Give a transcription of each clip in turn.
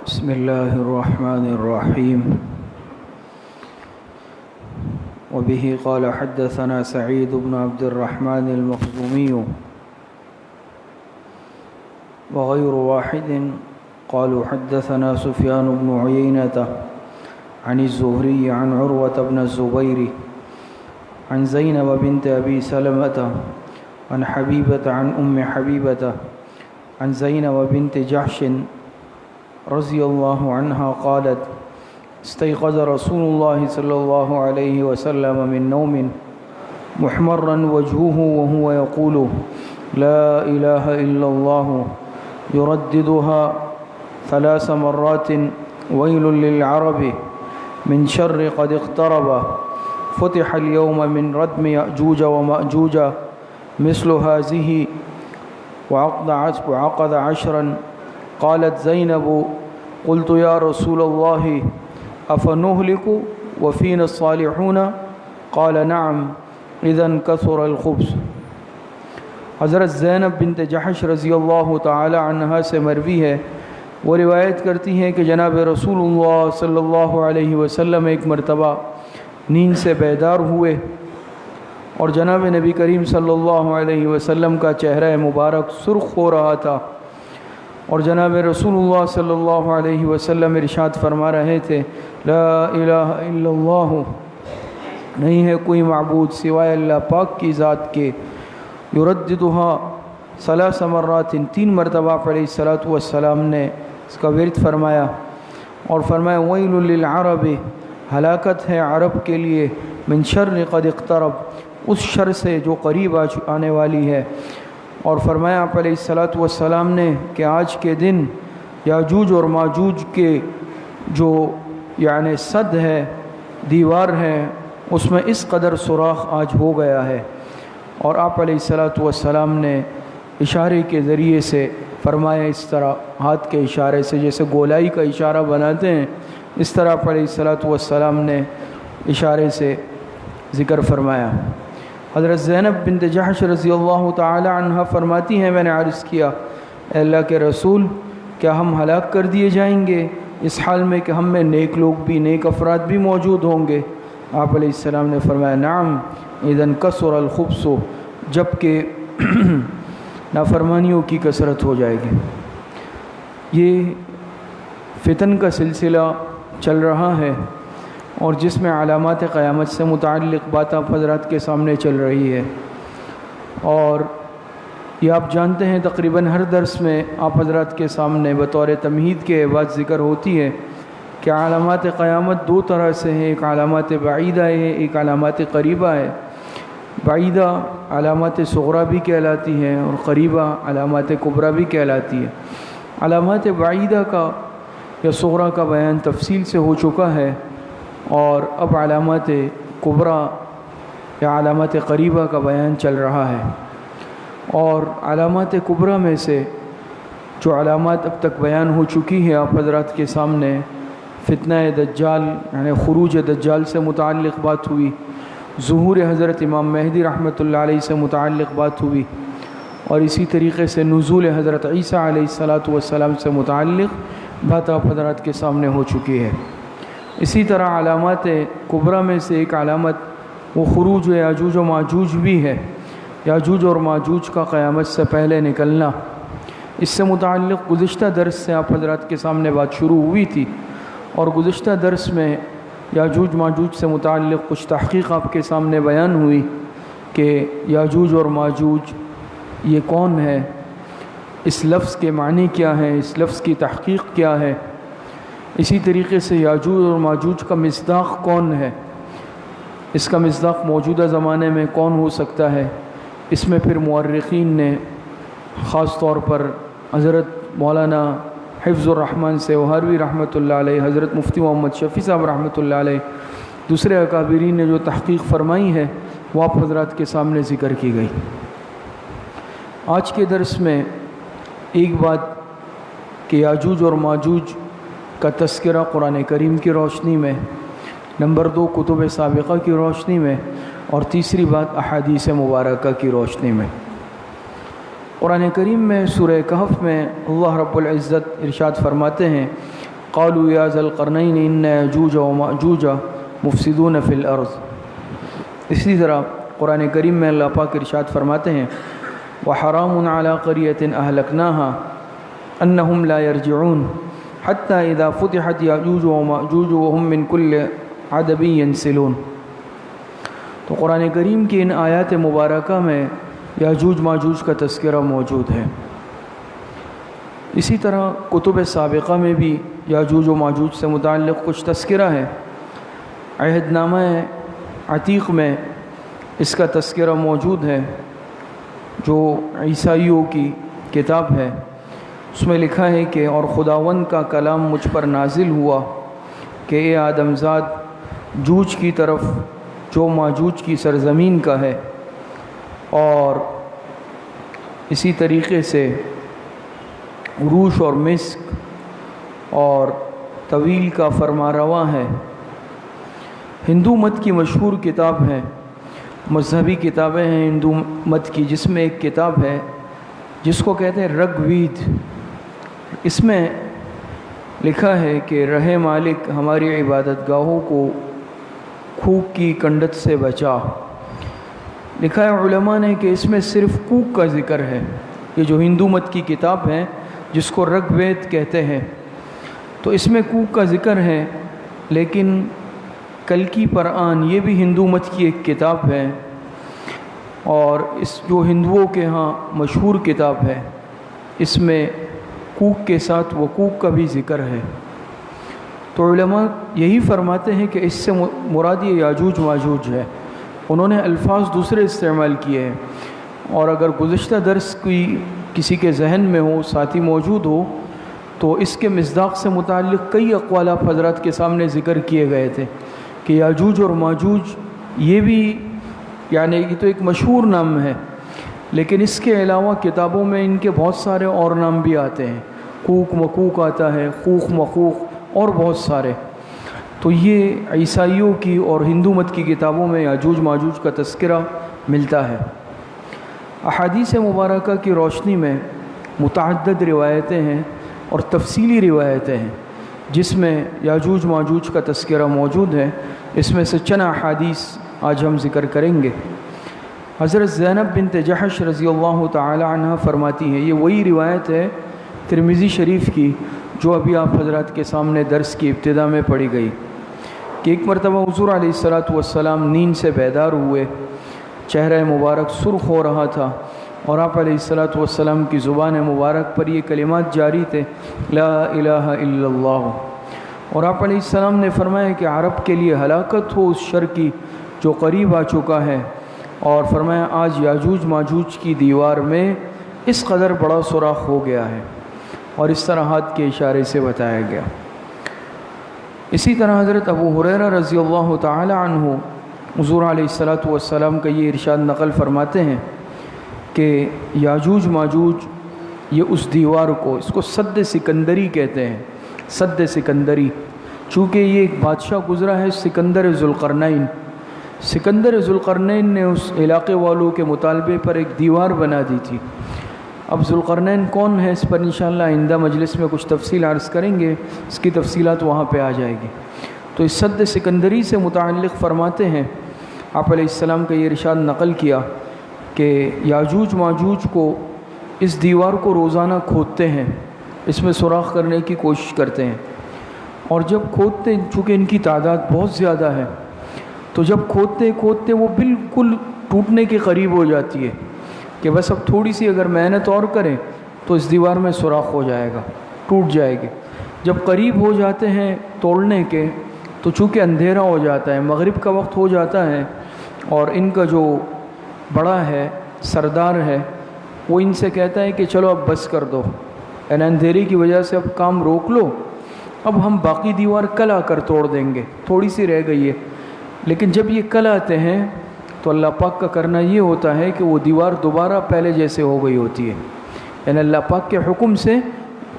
بسم الله الرحمن الرحيم. وبه قال حدثنا سعيد بن عبد الرحمن المخزومي وغير واحد قالوا حدثنا سفيان بن عيينة عن الزهري عن عروة بن الزبير عن زينب بنت أبي سلمة عن حبيبة عن أم حبيبة عن زينب بنت جحش رضي الله عنها قالت استيقظ رسول الله صلى الله عليه وسلم من نوم محمرا وجهه وهو يقول لا إله إلا الله يرددها 3 مرات ويل للعرب من شر قد اقترب فتح اليوم من ردم يأجوج ومأجوج مثل هذه وعقد 10. قالت زينب قلت يا رسول الله أفنهلك وفينا الصالحون قال نعم إذن كثر الخبث. حضرت زینب بنت جحش رضی اللہ تعالی عنہا سے مروی ہے، وہ روایت کرتی ہیں کہ جناب رسول اللہ صلی اللہ علیہ وسلم ایک مرتبہ نیند سے بیدار ہوئے اور جناب نبی کریم صلی اللہ علیہ وسلم کا چہرہ مبارک سرخ ہو رہا تھا، اور جناب رسول اللہ صلی اللہ علیہ وسلم ارشاد فرما رہے تھے لا الہ الا اللہ، نہیں ہے کوئی معبود سوائے اللہ پاک کی ذات کے، یرددها 3 مرات، 3 مرتبہ علیہ الصلوۃ والسلام نے اس کا ورد فرمایا اور فرمایا ویل للعرب، ہلاکت ہے عرب کے لیے، من شر قد اقترب، اس شر سے جو قریب آنے والی ہے، اور فرمایا آپ علیہ الصلوۃ والسلام نے کہ آج کے دن یاجوج اور ماجوج کے جو یعنی صد ہے، دیوار ہے، اس میں اس قدر سوراخ آج ہو گیا ہے، اور آپ علیہ الصلوۃ والسلام نے اشارے کے ذریعے سے فرمایا، اس طرح ہاتھ کے اشارے سے جیسے گولائی کا اشارہ بناتے ہیں، اس طرح آپ علیہ الصلوۃ والسلام نے اشارے سے ذکر فرمایا۔ حضرت زینب بنت جحش رضی اللہ تعالی عنہ فرماتی ہیں میں نے عرض کیا اے اللہ کے رسول، کیا ہم ہلاک کر دیے جائیں گے اس حال میں کہ ہم میں نیک لوگ بھی، نیک افراد بھی موجود ہوں گے؟ آپ علیہ السلام نے فرمایا نعم اذن کثر الخبث، جب کہ نافرمانیوں کی کثرت ہو جائے گی۔ یہ فتن کا سلسلہ چل رہا ہے اور جس میں علامات قیامت سے متعلق بات آپ حضرات کے سامنے چل رہی ہے، اور یہ آپ جانتے ہیں تقریباً ہر درس میں آپ حضرات کے سامنے بطور تمہید کے بات ذکر ہوتی ہے کہ علامات قیامت 2 طرح سے ہیں، ایک علامات بعیدہ ہے، ایک علامات قریبہ ہے۔ بعیدہ علامات صغریٰ بھی کہلاتی ہیں اور قریبہ علامات کبریٰ بھی کہلاتی ہے۔ علامات بعیدہ کا یا صغریٰ کا بیان تفصیل سے ہو چکا ہے، اور اب علامات کبریٰ یا علامات قریبہ کا بیان چل رہا ہے۔ اور علامات کبریٰ میں سے جو علامات اب تک بیان ہو چکی ہے آپ حضرات کے سامنے، فتنہ دجال یعنی خروج دجال سے متعلق بات ہوئی، ظہور حضرت امام مہدی رحمۃ اللہ علیہ سے متعلق بات ہوئی، اور اسی طریقے سے نزول حضرت عیسیٰ علیہ الصلوۃ والسلام سے متعلق بات آپ حضرات کے سامنے ہو چکی ہے۔ اسی طرح علامات کبریٰ میں سے ایک علامت وہ خروج یاجوج و ماجوج بھی ہے، یاجوج اور ماجوج کا قیامت سے پہلے نکلنا۔ اس سے متعلق گزشتہ درس سے آپ حضرات کے سامنے بات شروع ہوئی تھی، اور گزشتہ درس میں یاجوج ماجوج سے متعلق کچھ تحقیق آپ کے سامنے بیان ہوئی کہ یاجوج اور ماجوج یہ کون ہے، اس لفظ کے معنی کیا ہیں، اس لفظ کی تحقیق کیا ہے، اسی طریقے سے یاجوج اور ماجوج کا مصداق کون ہے، اس کا مصداق موجودہ زمانے میں کون ہو سکتا ہے۔ اس میں پھر مورخین نے خاص طور پر حضرت مولانا حفظ الرحمن سیوہاروی رحمۃ اللہ علیہ، حضرت مفتی محمد شفیع صاحب رحمۃ اللہ علیہ، دوسرے اکابرین نے جو تحقیق فرمائی ہے وہ آپ حضرات کے سامنے ذکر کی گئی۔ آج کے درس میں ایک بات کہ یاجوج اور ماجوج کا تذکرہ قرآن کریم کی روشنی میں، نمبر 2 کتب سابقہ کی روشنی میں، اور تیسری بات احادیث مبارکہ کی روشنی میں۔ قرآن کریم میں سورہ کہف میں اللہ رب العزت ارشاد فرماتے ہیں قالوا یا ذا القرنین ان یاجوج و ماجوج مفسدون فی الارض۔ اسی طرح قرآن کریم میں اللہ پاک ارشاد فرماتے ہیں وحرام علی قریۃ اہلکناها انہم لا یرجعون حتی اذا فتحت یاجوج و ماجوج وهم من کل عدب ینسلون۔ تو قرآن کریم کی ان آیات مبارکہ میں یاجوج ماجوج کا تذکرہ موجود ہے۔ اسی طرح کتب سابقہ میں بھی یاجوج و ماجوج سے متعلق کچھ تذکرہ ہے۔ عہد نامہ عتیق میں اس کا تذکرہ موجود ہے، جو عیسائیوں کی کتاب ہے۔ اس میں لکھا ہے کہ اور خداوند کا کلام مجھ پر نازل ہوا کہ اے آدم زاد، جوج کی طرف جو ماجوج کی سرزمین کا ہے، اور اسی طریقے سے روش اور مسک اور طویل کا فرما رواں ہے۔ ہندو مت کی مشہور کتاب ہے، مذہبی کتابیں ہیں ہندو مت کی، جس میں ایک کتاب ہے جس کو کہتے ہیں رگ وید۔ اس میں لکھا ہے کہ رہے مالک ہماری عبادت گاہوں کو کوک کی کنڈت سے بچا۔ لکھا ہے علماء نے کہ اس میں صرف کوک کا ذکر ہے۔ یہ جو ہندو مت کی کتاب ہے جس کو رگ وید کہتے ہیں، تو اس میں کوک کا ذکر ہے، لیکن کلکی پرآن یہ بھی ہندو مت کی ایک کتاب ہے، اور اس جو ہندوؤں کے ہاں مشہور کتاب ہے، اس میں کوک کے ساتھ وقوق کا بھی ذکر ہے۔ تو علماء یہی فرماتے ہیں کہ اس سے مراد یہ یاجوج ماجوج ہے۔ انہوں نے الفاظ دوسرے استعمال کیے ہیں، اور اگر گزشتہ درس کی کسی کے ذہن میں ہو، ساتھی موجود ہو، تو اس کے مصداق سے متعلق کئی اقوال آپ حضرات کے سامنے ذکر کیے گئے تھے کہ یاجوج اور ماجوج یہ بھی یعنی یہ تو ایک مشہور نام ہے، لیکن اس کے علاوہ کتابوں میں ان کے بہت سارے اور نام بھی آتے ہیں۔ کوک مکوک آتا ہے، خوخ مخوخ اور بہت سارے۔ تو یہ عیسائیوں کی اور ہندو مت کی کتابوں میں یاجوج ماجوج کا تذکرہ ملتا ہے۔ احادیث مبارکہ کی روشنی میں متعدد روایتیں ہیں اور تفصیلی روایتیں ہیں جس میں یاجوج ماجوج کا تذکرہ موجود ہے۔ اس میں سے چند احادیث آج ہم ذکر کریں گے۔ حضرت زینب بنت جحش رضی اللہ تعالی عنہ فرماتی ہیں، یہ وہی روایت ہے ترمذی شریف کی جو ابھی آپ حضرات کے سامنے درس کی ابتدا میں پڑھی گئی، کہ ایک مرتبہ حضور علیہ السلام نیند سے بیدار ہوئے، چہرہ مبارک سرخ ہو رہا تھا، اور آپ علیہ السلام کی زبان مبارک پر یہ کلمات جاری تھے، لا الہ الا اللہ۔ اور آپ علیہ السلام نے فرمایا کہ عرب کے لیے ہلاکت ہو اس شر کی جو قریب آ چکا ہے، اور فرمایا آج یاجوج ماجوج کی دیوار میں اس قدر بڑا سوراخ ہو گیا ہے، اور اس طرح ہاتھ کے اشارے سے بتایا گیا۔ اسی طرح حضرت ابو ہریرہ رضی اللہ تعالی عنہ حضور علیہ السلام کا یہ ارشاد نقل فرماتے ہیں کہ یاجوج ماجوج یہ اس دیوار کو، اس کو سد سکندری کہتے ہیں، سد سکندری، چونکہ یہ ایک بادشاہ گزرا ہے سکندر ذوالقرنین۔ سکندر ذوالقرنین نے اس علاقے والوں کے مطالبے پر ایک دیوار بنا دی تھی۔ اب ذوالقرنین کون ہے، اس پر انشاءاللہ آئندہ مجلس میں کچھ تفصیل عرض کریں گے، اس کی تفصیلات وہاں پہ آ جائے گی۔ تو اس سد سکندری سے متعلق فرماتے ہیں، آپ علیہ السلام کا یہ ارشاد نقل کیا کہ یاجوج ماجوج کو اس دیوار کو روزانہ کھودتے ہیں، اس میں سوراخ کرنے کی کوشش کرتے ہیں، اور جب کھودتے، چونکہ ان کی تعداد بہت زیادہ ہے، تو جب کھودتے وہ بالکل ٹوٹنے کے قریب ہو جاتی ہے کہ بس اب تھوڑی سی اگر محنت اور کریں تو اس دیوار میں سوراخ ہو جائے گا، ٹوٹ جائے گی۔ جب قریب ہو جاتے ہیں توڑنے کے، تو چونکہ اندھیرا ہو جاتا ہے، مغرب کا وقت ہو جاتا ہے، اور ان کا جو بڑا ہے، سردار ہے، وہ ان سے کہتا ہے کہ چلو اب بس کر دو، یعنی اندھیرے کی وجہ سے اب کام روک لو، اب ہم باقی دیوار کل آ کر توڑ دیں گے، تھوڑی سی رہ گئی ہے۔ لیکن جب یہ کل آتے ہیں تو اللہ پاک کا کرنا یہ ہوتا ہے کہ وہ دیوار دوبارہ پہلے جیسے ہو گئی ہوتی ہے، یعنی اللہ پاک کے حکم سے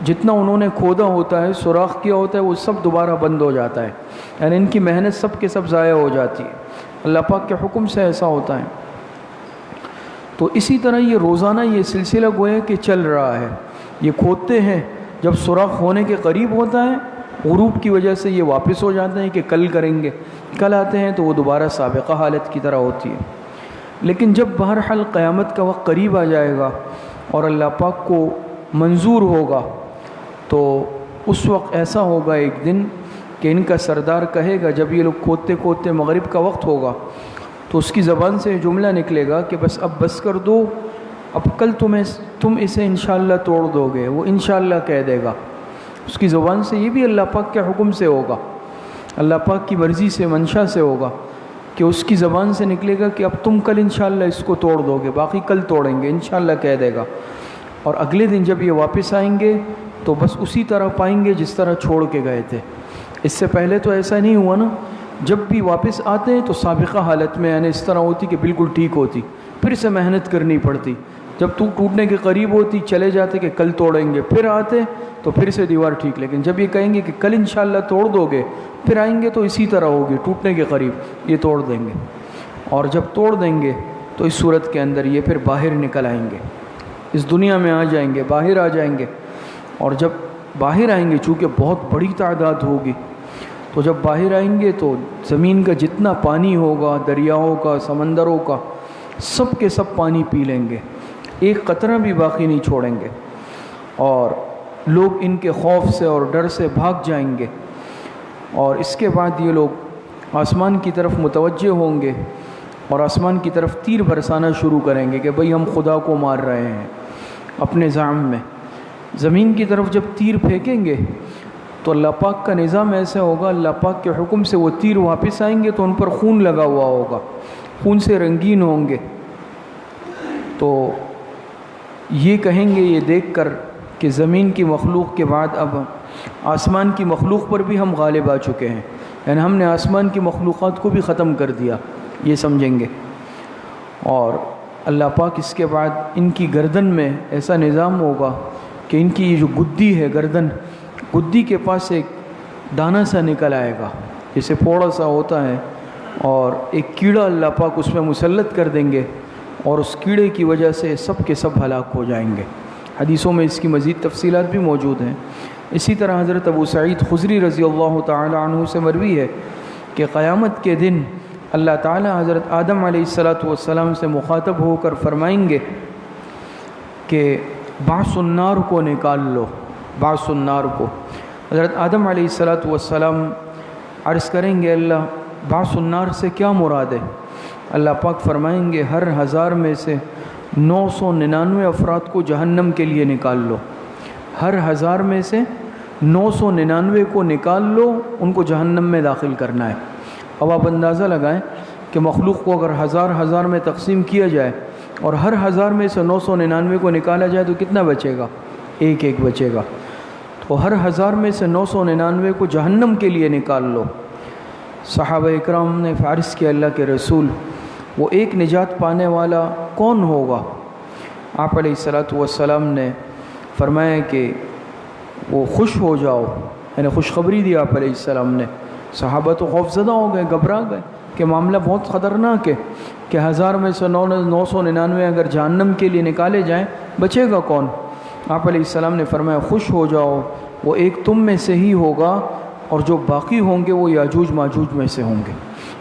جتنا انہوں نے کھودا ہوتا ہے، سوراخ کیا ہوتا ہے، وہ سب دوبارہ بند ہو جاتا ہے، یعنی ان کی محنت سب کے سب ضائع ہو جاتی ہے، اللہ پاک کے حکم سے ایسا ہوتا ہے۔ تو اسی طرح یہ روزانہ یہ سلسلہ گویا کہ چل رہا ہے، یہ کھودتے ہیں، جب سوراخ ہونے کے قریب ہوتا ہے غروب کی وجہ سے یہ واپس ہو جاتے ہیں کہ کل کریں گے، کل آتے ہیں تو وہ دوبارہ سابقہ حالت کی طرح ہوتی ہے۔ لیکن جب بہرحال قیامت کا وقت قریب آ جائے گا اور اللہ پاک کو منظور ہوگا تو اس وقت ایسا ہوگا ایک دن کہ ان کا سردار کہے گا، جب یہ لوگ کودتے کودتے مغرب کا وقت ہوگا تو اس کی زبان سے جملہ نکلے گا کہ اب بس کر دو، اب کل تم اسے انشاءاللہ توڑ دو گے۔ وہ انشاءاللہ کہہ دے گا، اس کی زبان سے، یہ بھی اللہ پاک کے حکم سے ہوگا، اللہ پاک کی مرضی سے، منشا سے ہوگا کہ اس کی زبان سے نکلے گا کہ اب تم کل انشاءاللہ اس کو توڑ دو گے، باقی کل توڑیں گے، انشاءاللہ کہہ دے گا۔ اور اگلے دن جب یہ واپس آئیں گے تو بس اسی طرح پائیں گے جس طرح چھوڑ کے گئے تھے۔ اس سے پہلے تو ایسا نہیں ہوا نا، جب بھی واپس آتے ہیں تو سابقہ حالت میں، یعنی اس طرح ہوتی کہ بالکل ٹھیک ہوتی، پھر سے محنت کرنی پڑتی، جب تو ٹوٹنے کے قریب ہوتی چلے جاتے کہ کل توڑیں گے، پھر آتے تو پھر سے دیوار ٹھیک۔ لیکن جب یہ کہیں گے کہ کل انشاءاللہ توڑ دو گے، پھر آئیں گے تو اسی طرح ہوگی، ٹوٹنے کے قریب یہ توڑ دیں گے۔ اور جب توڑ دیں گے تو اس صورت کے اندر یہ پھر باہر نکل آئیں گے، اس دنیا میں آ جائیں گے، باہر آ جائیں گے۔ اور جب باہر آئیں گے، چونکہ بہت بڑی تعداد ہوگی، تو جب باہر آئیں گے تو زمین کا جتنا پانی ہوگا، دریاؤں کا، سمندروں کا، سب کے سب پانی پی لیں گے، ایک قطرہ بھی باقی نہیں چھوڑیں گے۔ اور لوگ ان کے خوف سے اور ڈر سے بھاگ جائیں گے، اور اس کے بعد یہ لوگ آسمان کی طرف متوجہ ہوں گے اور آسمان کی طرف تیر برسانا شروع کریں گے کہ بھئی ہم خدا کو مار رہے ہیں اپنے زعم میں۔ زمین کی طرف جب تیر پھینکیں گے تو اللہ پاک کا نظام ایسا ہوگا، اللہ پاک کے حکم سے وہ تیر واپس آئیں گے تو ان پر خون لگا ہوا ہوگا، خون سے رنگین ہوں گے۔ تو یہ کہیں گے یہ دیکھ کر کہ زمین کی مخلوق کے بعد اب آسمان کی مخلوق پر بھی ہم غالب آ چکے ہیں، یعنی ہم نے آسمان کی مخلوقات کو بھی ختم کر دیا، یہ سمجھیں گے۔ اور اللہ پاک اس کے بعد ان کی گردن میں ایسا نظام ہوگا کہ ان کی یہ جو گدی ہے، گدی کے پاس ایک دانہ سا نکل آئے گا، جیسے پھوڑا سا ہوتا ہے، اور ایک کیڑا اللہ پاک اس میں مسلط کر دیں گے، اور اس کیڑے کی وجہ سے سب کے سب ہلاک ہو جائیں گے۔ حدیثوں میں اس کی مزید تفصیلات بھی موجود ہیں۔ اسی طرح حضرت ابو سعید خدری رضی اللہ تعالی عنہ سے مروی ہے کہ قیامت کے دن اللہ تعالی حضرت آدم علیہ السلام سے مخاطب ہو کر فرمائیں گے کہ بعث النار کو نکال لو، بعث النار کو۔ حضرت آدم علیہ السلام عرض کریں گے اللہ بعث النار سے کیا مراد ہے؟ اللہ پاک فرمائیں گے ہر 1000 میں سے 999 افراد کو جہنم کے لیے نکال لو، ہر 1000 میں سے 999 کو نکال لو، ان کو جہنم میں داخل کرنا ہے۔ اب آپ اندازہ لگائیں کہ مخلوق کو اگر 1000 میں تقسیم کیا جائے اور ہر 1000 میں سے 999 کو نکالا جائے تو کتنا بچے گا؟ ایک بچے گا۔ تو ہر 1000 میں سے 999 کو جہنم کے لیے نکال لو۔ صحابہ اکرام نے عرض کیا اللہ کے رسول وہ ایک نجات پانے والا کون ہوگا؟ آپ علیہ السلام نے فرمایا کہ وہ خوش ہو جاؤ، یعنی خوشخبری دی آپ علیہ السلام نے۔ صحابہ تو خوف زدہ ہو گئے، گھبرا گئے کہ معاملہ بہت خطرناک ہے کہ 1000 میں سے 999 اگر جہنم کے لیے نکالے جائیں بچے گا کون؟ آپ علیہ السلام نے فرمایا خوش ہو جاؤ، وہ ایک تم میں سے ہی ہوگا، اور جو باقی ہوں گے وہ یاجوج ماجوج میں سے ہوں گے،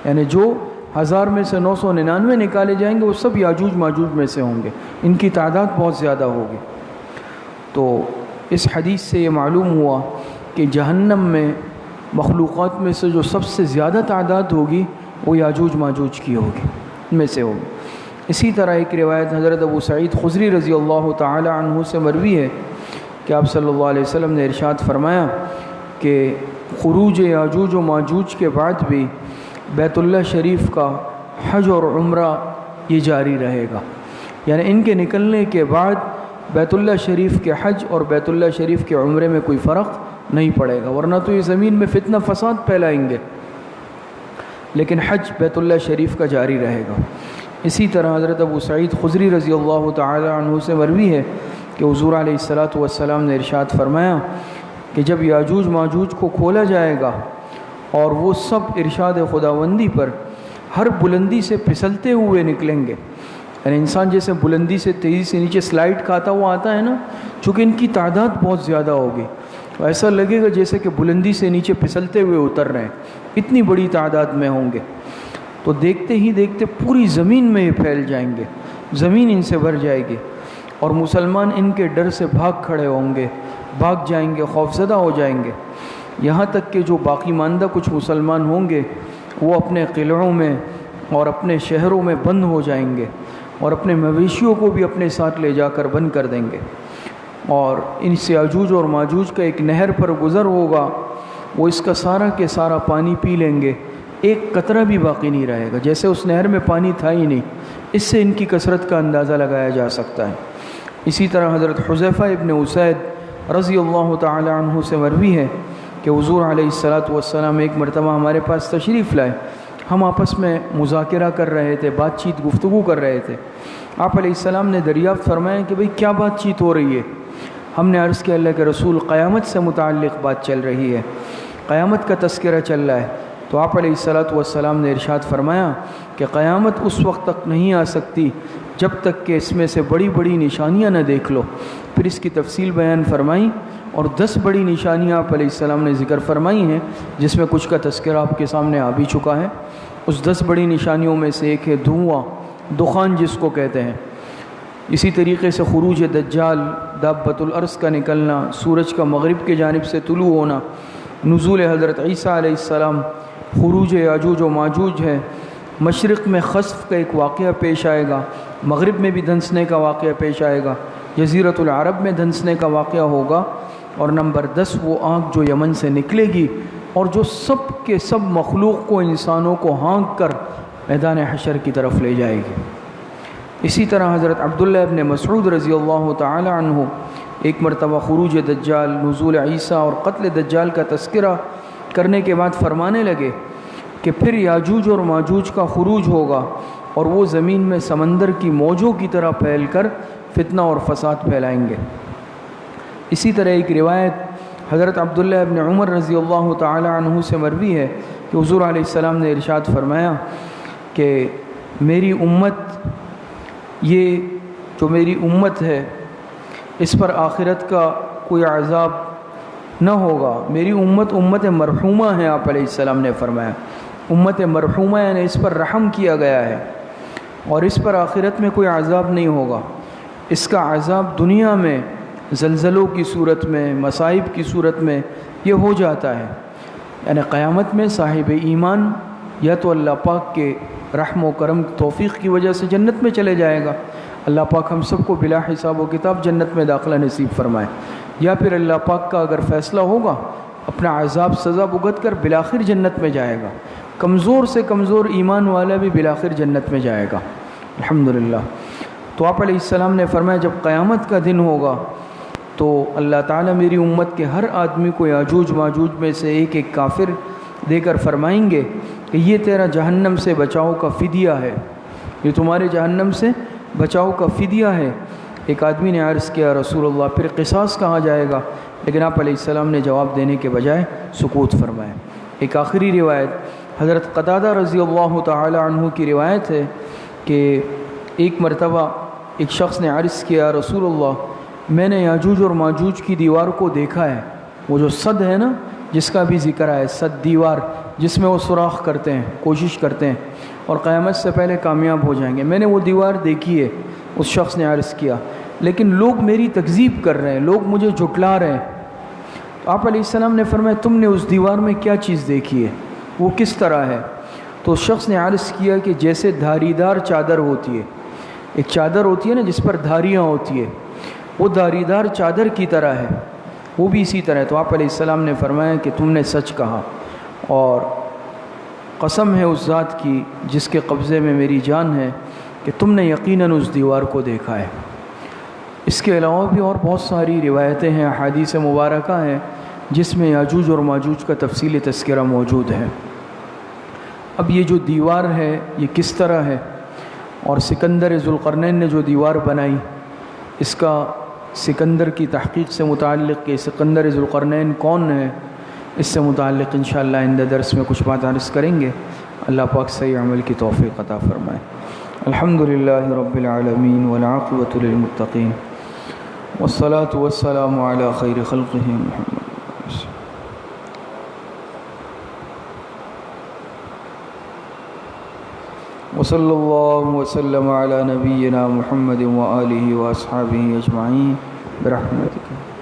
یعنی جو 1000 میں سے 999 نکالے جائیں گے وہ سب یاجوج ماجوج میں سے ہوں گے، ان کی تعداد بہت زیادہ ہوگی۔ تو اس حدیث سے یہ معلوم ہوا کہ جہنم میں مخلوقات میں سے جو سب سے زیادہ تعداد ہوگی وہ یاجوج ماجوج کی ہوگی، ان میں سے ہوگی۔ اسی طرح ایک روایت حضرت ابو سعید خدری رضی اللہ تعالی عنہ سے مروی ہے کہ آپ صلی اللہ علیہ وسلم نے ارشاد فرمایا کہ خروج یاجوج و ماجوج کے بعد بھی بیت اللہ شریف کا حج اور عمرہ یہ جاری رہے گا، یعنی ان کے نکلنے کے بعد بیت اللہ شریف کے حج اور بیت اللہ شریف کے عمرے میں کوئی فرق نہیں پڑے گا، ورنہ تو یہ زمین میں فتنہ فساد پھیلائیں گے، لیکن حج بیت اللہ شریف کا جاری رہے گا۔ اسی طرح حضرت ابو سعید خدری رضی اللہ تعالی عنہ سے مروی ہے کہ حضور علیہ السلام نے ارشاد فرمایا کہ جب یاجوج ماجوج کو کھولا جائے گا اور وہ سب ارشاد خداوندی پر ہر بلندی سے پھسلتے ہوئے نکلیں گے، یعنی انسان جیسے بلندی سے تیزی سے نیچے سلائڈ کھاتا ہوا آتا ہے نا، چونکہ ان کی تعداد بہت زیادہ ہوگی، تو ایسا لگے گا جیسے کہ بلندی سے نیچے پھسلتے ہوئے اتر رہے ہیں، اتنی بڑی تعداد میں ہوں گے۔ تو دیکھتے ہی دیکھتے پوری زمین میں یہ پھیل جائیں گے، زمین ان سے بھر جائے گی، اور مسلمان ان کے ڈر سے بھاگ کھڑے ہوں گے، بھاگ جائیں گے، خوفزدہ ہو جائیں گے، یہاں تک کہ جو باقی ماندہ کچھ مسلمان ہوں گے وہ اپنے قلعوں میں اور اپنے شہروں میں بند ہو جائیں گے، اور اپنے مویشیوں کو بھی اپنے ساتھ لے جا کر بند کر دیں گے، اور ان سے یاجوج اور ماجوج کا ایک نہر پر گزر ہوگا، وہ اس کا سارا کے سارا پانی پی لیں گے، ایک قطرہ بھی باقی نہیں رہے گا، جیسے اس نہر میں پانی تھا ہی نہیں۔ اس سے ان کی کثرت کا اندازہ لگایا جا سکتا ہے۔ اسی طرح حضرت حذیفہ ابن اسید رضی اللہ تعالی عنہ سے مروی ہے کہ حضور علیہ السلام ایک مرتبہ ہمارے پاس تشریف لائے، ہم آپس میں مذاکرہ کر رہے تھے، بات چیت گفتگو کر رہے تھے۔ آپ علیہ السلام نے دریافت فرمایا کہ بھئی کیا بات چیت ہو رہی ہے؟ ہم نے عرض کیا اللہ کے رسول قیامت سے متعلق بات چل رہی ہے، قیامت کا تذکرہ چل رہا ہے۔ تو آپ علیہ السلام نے ارشاد فرمایا کہ قیامت اس وقت تک نہیں آ سکتی جب تک کہ اس میں سے بڑی بڑی نشانیاں نہ دیکھ لو۔ پھر اس کی تفصیل بیان فرمائی، اور 10 بڑی نشانیاں آپ علیہ السلام نے ذکر فرمائی ہیں، جس میں کچھ کا تذکرہ آپ کے سامنے آ بھی چکا ہے۔ اس 10 بڑی نشانیوں میں سے ایک ہے دھواں، دخان جس کو کہتے ہیں۔ اسی طریقے سے خروج دجال، دابۃ الارض کا نکلنا، سورج کا مغرب کی جانب سے طلوع ہونا، نزول حضرت عیسیٰ علیہ السلام، خروج یاجوج و ماجوج ہے، مشرق میں خسف کا ایک واقعہ پیش آئے گا، مغرب میں بھی دھنسنے کا واقعہ پیش آئے گا، جزیرۃ العرب میں دھنسنے کا واقعہ ہوگا، اور نمبر 10 وہ آنکھ جو یمن سے نکلے گی اور جو سب کے سب مخلوق کو، انسانوں کو ہانک کر میدان حشر کی طرف لے جائے گی۔ اسی طرح حضرت عبداللہ ابن مسعود رضی اللہ تعالی عنہ ایک مرتبہ خروج دجال، نزول عیسیٰ اور قتل دجال کا تذکرہ کرنے کے بعد فرمانے لگے کہ پھر یاجوج اور ماجوج کا خروج ہوگا، اور وہ زمین میں سمندر کی موجوں کی طرح پھیل کر فتنہ اور فساد پھیلائیں گے۔ اسی طرح ایک روایت حضرت عبداللہ ابن عمر رضی اللہ تعالی عنہ سے مروی ہے کہ حضور علیہ السلام نے ارشاد فرمایا کہ میری امت، یہ جو میری امت ہے اس پر آخرت کا کوئی عذاب نہ ہوگا، میری امت مرحومہ ہے۔ آپ علیہ السلام نے فرمایا امت مرحومہ یعنی اس پر رحم کیا گیا ہے، اور اس پر آخرت میں کوئی عذاب نہیں ہوگا۔ اس کا عذاب دنیا میں زلزلوں کی صورت میں، مصائب کی صورت میں یہ ہو جاتا ہے، یعنی قیامت میں صاحب ایمان یا تو اللہ پاک کے رحم و کرم توفیق کی وجہ سے جنت میں چلے جائے گا، اللہ پاک ہم سب کو بلا حساب و کتاب جنت میں داخلہ نصیب فرمائے، یا پھر اللہ پاک کا اگر فیصلہ ہوگا اپنا عذاب سزا بھگت کر بالآخر جنت میں جائے گا۔ کمزور سے کمزور ایمان والا بھی بالآخر جنت میں جائے گا الحمدللہ۔ تو آپ علیہ السلام نے فرمایا جب قیامت کا دن ہوگا تو اللہ تعالیٰ میری امت کے ہر آدمی کو یاجوج ماجوج میں سے ایک ایک کافر دے کر فرمائیں گے کہ یہ تیرا جہنم سے بچاؤ کا فدیہ ہے، یہ تمہارے جہنم سے بچاؤ کا فدیہ ہے۔ ایک آدمی نے عرض کیا رسول اللہ پھر قصاص کہاں جائے گا؟ لیکن آپ علیہ السلام نے جواب دینے کے بجائے سکوت فرمایا۔ ایک آخری روایت حضرت قتادہ رضی اللہ تعالی عنہ کی روایت ہے کہ ایک مرتبہ ایک شخص نے عرض کیا رسول اللہ میں نے یاجوج اور ماجوج کی دیوار کو دیکھا ہے، وہ جو صد ہے نا جس کا بھی ذکر ہے، صد دیوار جس میں وہ سوراخ کرتے ہیں، کوشش کرتے ہیں اور قیامت سے پہلے کامیاب ہو جائیں گے، میں نے وہ دیوار دیکھی ہے۔ اس شخص نے عرض کیا لیکن لوگ میری تکذیب کر رہے ہیں، لوگ مجھے جھٹلا رہے ہیں۔ تو آپ علیہ السلام نے فرمایا تم نے اس دیوار میں کیا چیز دیکھی ہے، وہ کس طرح ہے؟ تو اس شخص نے عرض کیا کہ جیسے دھاری دار چادر ہوتی ہے، ایک چادر ہوتی ہے نا جس پر دھاریاں ہوتی ہے، وہ دھاری دار چادر کی طرح ہے، وہ بھی اسی طرح ہے۔ تو آپ علیہ السلام نے فرمایا کہ تم نے سچ کہا، اور قسم ہے اس ذات کی جس کے قبضے میں میری جان ہے کہ تم نے یقیناً اس دیوار کو دیکھا ہے۔ اس کے علاوہ بھی اور بہت ساری روایتیں ہیں، احادیث مبارکہ ہیں جس میں یاجوج اور ماجوج کا تفصیلی تذکرہ موجود ہے۔ اب یہ جو دیوار ہے یہ کس طرح ہے، اور سکندر ذوالقرنین نے جو دیوار بنائی اس کا سکندر کی تحقیق سے متعلق کہ سکندر ذوالقرنین کون ہے، اس سے متعلق انشاءاللہ آئندہ درس میں کچھ بات عرض کریں گے۔ اللہ پاک صحیح عمل کی توفیق عطا فرمائے۔ الحمدللہ رب العالمین والعاقبۃ للمتقین والصلاة والسلام علی خیر خلقہ محمد۔ وصلی اللہ وسلم علی نبینا محمد وآلہ واصحابہ اجمعین برحمتک۔